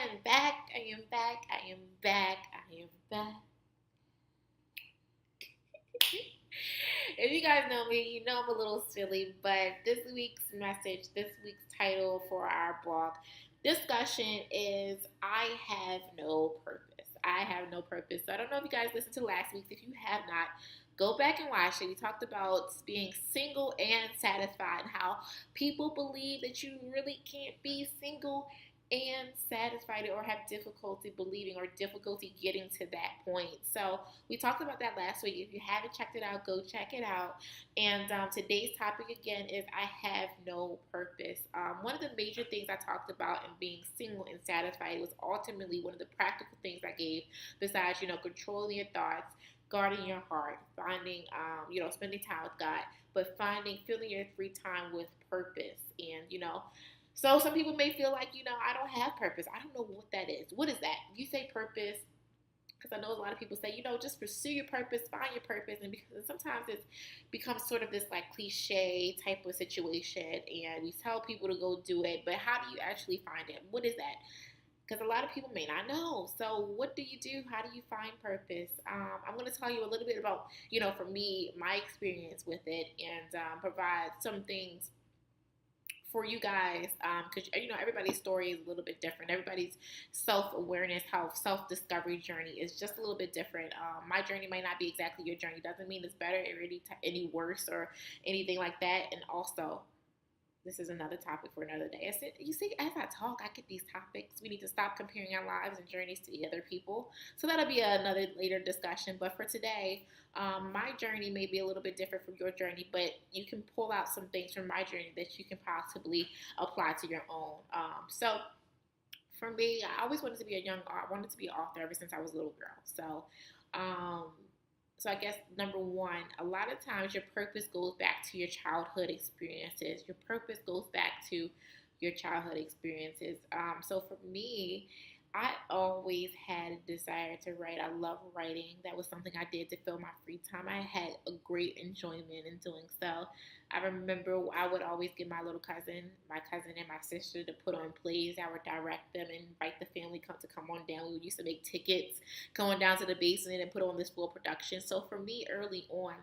am back. I am back. I am back. I am back. If you guys know me, you know I'm a little silly, but this week's message, this week's title for our blog discussion is I have no purpose. I have no purpose. So I don't know if you guys listened to last week's. If you have not, go back and watch it. We talked about being single and satisfied, and how people believe that you really can't be single and satisfied or have difficulty believing or difficulty getting to that point. So we talked about that last week. If you haven't checked it out, go check it out. And today's topic again is I have no purpose. One of the major things I talked about in being single and satisfied was ultimately one of the practical things I gave, besides, controlling your thoughts, guarding your heart, finding, spending time with God, but filling your free time with purpose. And, so some people may feel like, I don't have purpose. I don't know what that is. What is that? You say purpose, because I know a lot of people say, just pursue your purpose, find your purpose, and because sometimes it becomes sort of this like cliche type of situation, and we tell people to go do it, but how do you actually find it? What is that? Because a lot of people may not know. So what do you do? How do you find purpose? I'm going to tell you a little bit about, for me, my experience with it, and provide some things for you guys, because everybody's story is a little bit different. Everybody's self-awareness, how self-discovery journey is just a little bit different. My journey might not be exactly your journey. Doesn't mean it's better or any worse or anything like that. And also, this is another topic for another day. You see, as I talk, I get these topics. We need to stop comparing our lives and journeys to the other people. So that'll be another later discussion. But for today, my journey may be a little bit different from your journey, but you can pull out some things from my journey that you can possibly apply to your own. So for me, I always wanted to be I wanted to be an author ever since I was a little girl. Um, so I guess number one, a lot of times your purpose goes back to your childhood experiences. Your purpose goes back to your childhood experiences. So for me, I always had a desire to write. I love writing. That was something I did to fill my free time. I had a great enjoyment in doing so. I remember I would always get my cousin and my sister to put on plays. I would direct them and invite the family to come on down. We used to make tickets, going down to the basement and put on this full production. So for me, early on,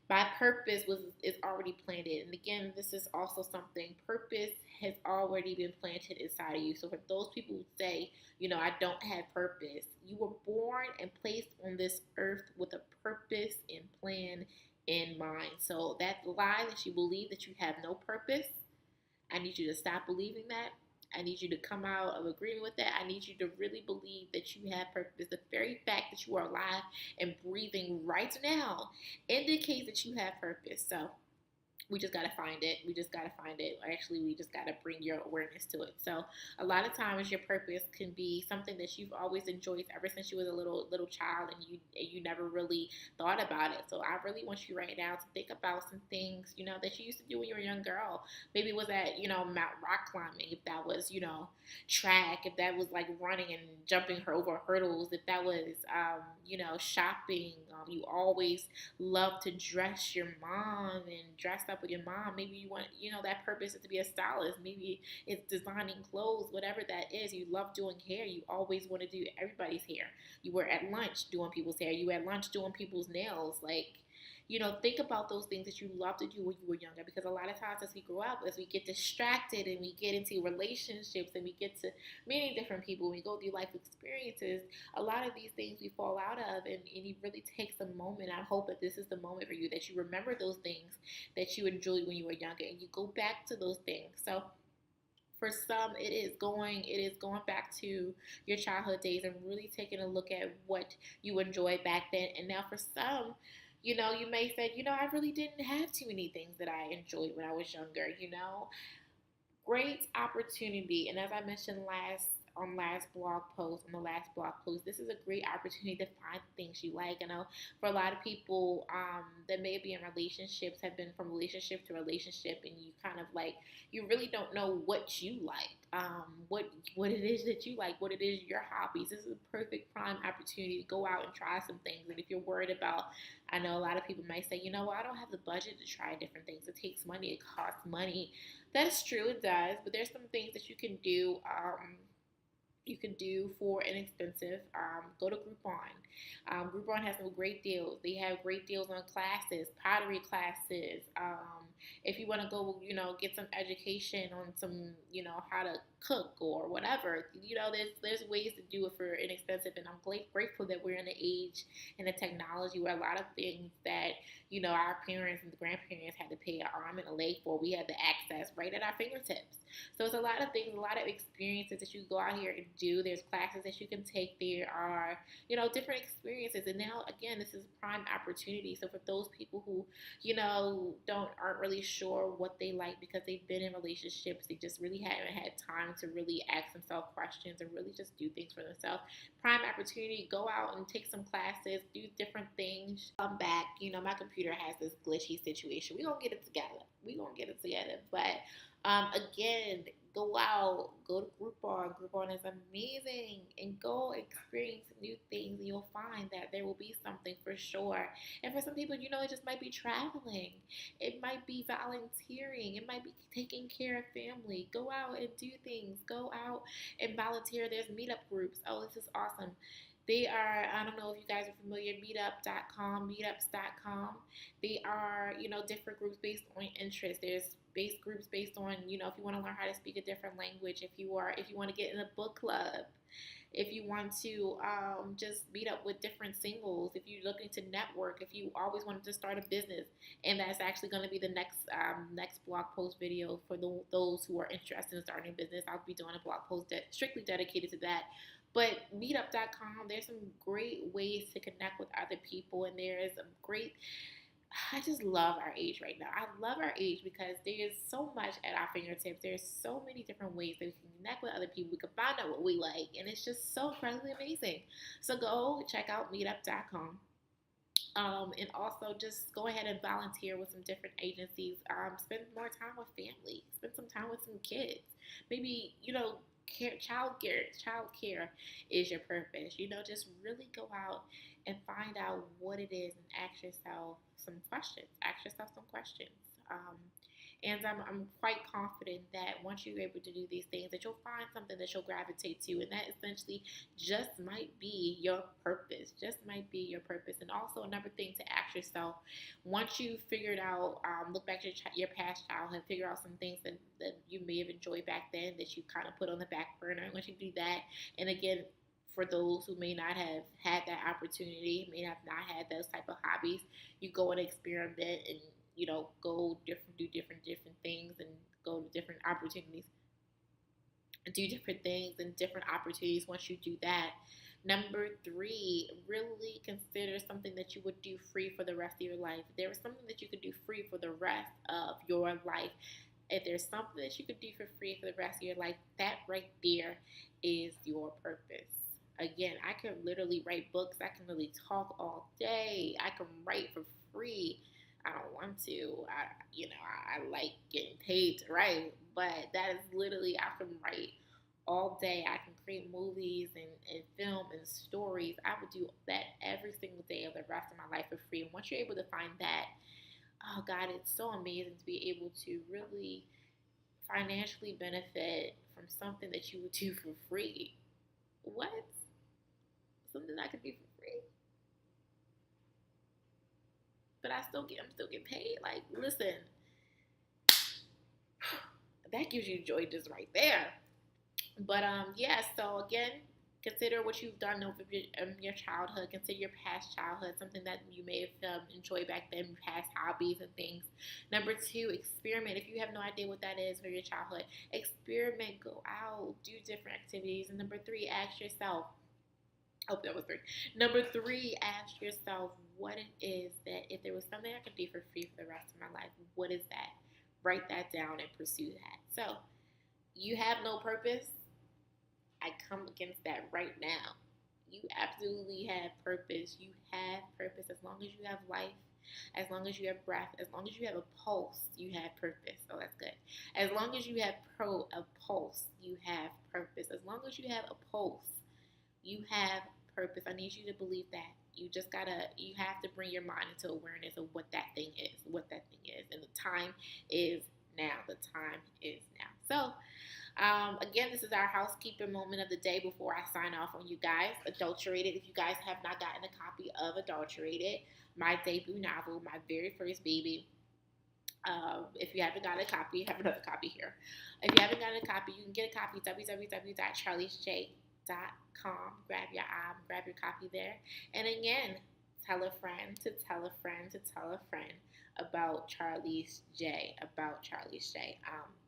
my purpose is already planted. And again, this is also something, purpose has already been planted inside of you. So for those people who say, I don't have purpose, you were born and placed on this earth with a purpose and plan in mind. So that lie that you believe that you have no purpose, I need you to stop believing that. I need you to come out of agreement with that. I need you to really believe that you have purpose. The very fact that you are alive and breathing right now indicates that you have purpose. So we just got to find it. We just got to find it. Actually, we just got to bring your awareness to it. So a lot of times your purpose can be something that you've always enjoyed ever since you was a little child, and you never really thought about it. So I really want you right now to think about some things, that you used to do when you were a young girl. Maybe it was at, Mount rock climbing, if that was, track, if that was like running and jumping over hurdles, if that was, shopping. You always love to dress your mom and dress up with your mom. Maybe you want, that purpose is to be a stylist. Maybe it's designing clothes, whatever that is. You love doing hair. You always want to do everybody's hair. You were at lunch doing people's hair. You were at lunch doing people's nails. Like, think about those things that you love to do when you were younger, because a lot of times as we grow up, as we get distracted and we get into relationships and we get to meeting different people, we go through life experiences, a lot of these things we fall out of, and it really takes a moment. I hope that this is the moment for you, that you remember those things that you enjoyed when you were younger and you go back to those things. So for some, it is going back to your childhood days and really taking a look at what you enjoyed back then. And now for some, you may say, I really didn't have too many things that I enjoyed when I was younger. Great opportunity. And as I mentioned on the last blog post, this is a great opportunity to find things you like. I know for a lot of people that may be in relationships, have been from relationship to relationship, and you kind of like, you really don't know what you like, what it is that you like, what it is, your hobbies. This is a perfect prime opportunity to go out and try some things. And if you're worried about, I know a lot of people might say, well, I don't have the budget to try different things. It takes money. It costs money. That is true. It does. But there's some things that you can do you can do for inexpensive. Go to Groupon. Groupon has some great deals. They have great deals on classes, pottery classes. If you want to go, get some education on some, how to cook or whatever, there's ways to do it for inexpensive. And I'm grateful that we're in the age and the technology where a lot of things that our parents and the grandparents had to pay an arm and a leg for, we had the access right at our fingertips. So it's a lot of things, a lot of experiences that you go out here and do. There's classes that you can take. There are, different experiences. And now, again, this is prime opportunity. So for those people who, aren't really sure what they like because they've been in relationships, they just really haven't had time to really ask themselves questions and really just do things for themselves. Prime opportunity, go out and take some classes, do different things. Come back. My computer has this glitchy situation. We're going to get it together. But again, go out, go to Groupon. Groupon is amazing, and go experience new things, and you'll find that there will be something for sure. And for some people, it just might be traveling, it might be volunteering, it might be taking care of family. Go out and do things. Go out and volunteer. There's meetup groups. Oh, this is awesome. They are, I don't know if you guys are familiar, meetups.com. They are, different groups based on interest. There's groups based on, if you want to learn how to speak a different language, if you want to get in a book club, if you want to just meet up with different singles, if you're looking to network, if you always wanted to start a business. And that's actually going to be the next blog post video for those who are interested in starting a business. I'll be doing a blog post strictly dedicated to that. But meetup.com, there's some great ways to connect with other people, and there is I just love our age right now. I love our age because there is so much at our fingertips. There's so many different ways that we can connect with other people. We can find out what we like, and it's just so incredibly amazing. So go check out meetup.com. And also just go ahead and volunteer with some different agencies. Spend more time with family. Spend some time with some kids. Maybe, child care is your purpose. Just really go out and find out what it is and ask yourself some questions. And I'm quite confident that once you're able to do these things, that you'll find something that you'll gravitate to, and that essentially just might be your purpose. And also another thing to ask yourself, once you figured out, look back to your past childhood, figure out some things that you may have enjoyed back then that you kind of put on the back burner. Once you do that, and again, for those who may not have had that opportunity, may have not had those type of hobbies, you go and experiment and go do different things and go to different opportunities. Do different things and different opportunities. Once you do that, number 3, really consider something that you would do free for the rest of your life. If there was something that you could do free for the rest of your life, if there's something that you could do for free for the rest of your life, that right there is your purpose. Again, I can literally write books. I can really talk all day. I can write for free. I don't want to. I like getting paid to write, but that is literally, I can write all day. I can create movies and film and stories. I would do that every single day of the rest of my life for free. And once you're able to find that, oh God, it's so amazing to be able to really financially benefit from something that you would do for free. What? Something I could do for free? But I'm still getting paid. Like, listen, that gives you joy just right there. But yeah. So again, consider what you've done over your childhood. Consider your past childhood, something that you may have enjoyed back then, past hobbies and things. Number 2, experiment. If you have no idea what that is for your childhood, experiment. Go out, do different activities. And number 3, ask yourself. Oh, that was 3. Number 3, ask yourself what it is that if there was something I could do for free for the rest of my life, what is that? Write that down and pursue that. So, you have no purpose? I come against that right now. You absolutely have purpose. You have purpose. As long as you have life, as long as you have breath, as long as you have a pulse, you have purpose. Oh, that's good. As long as you have a pulse, you have purpose. As long as you have a pulse, you have purpose. I need you to believe that. You have to bring your mind into awareness of what that thing is, and the time is now. So Again, this is our housekeeping moment of the day before I sign off on you guys. Adulterated. If you guys have not gotten a copy of Adulterated, my debut novel, my very first baby, if you haven't gotten a copy, I have another copy here. If you haven't gotten a copy, you can get a copy www.charliesj.com. Grab your copy there. And again, tell a friend to tell a friend to tell a friend about Charlize J.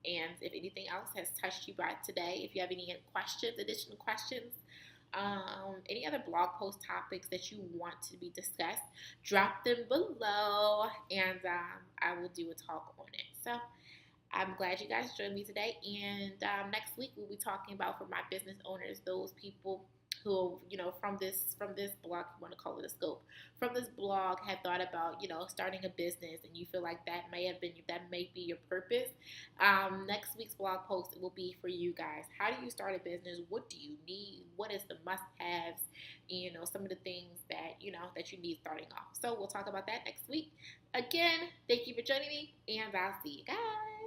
And if anything else has touched you by today, if you have any questions, additional questions, any other blog post topics that you want to be discussed, drop them below, and I will do a talk on it. So I'm glad you guys joined me today, and next week we'll be talking about, for my business owners, those people who, from this blog, you want to call it a scope, from this blog, had thought about, starting a business, and you feel like that may be your purpose. Next week's blog post will be for you guys. How do you start a business? What do you need? What is the must-haves? Some of the things that you need starting off. So we'll talk about that next week. Again, thank you for joining me, and I'll see you guys.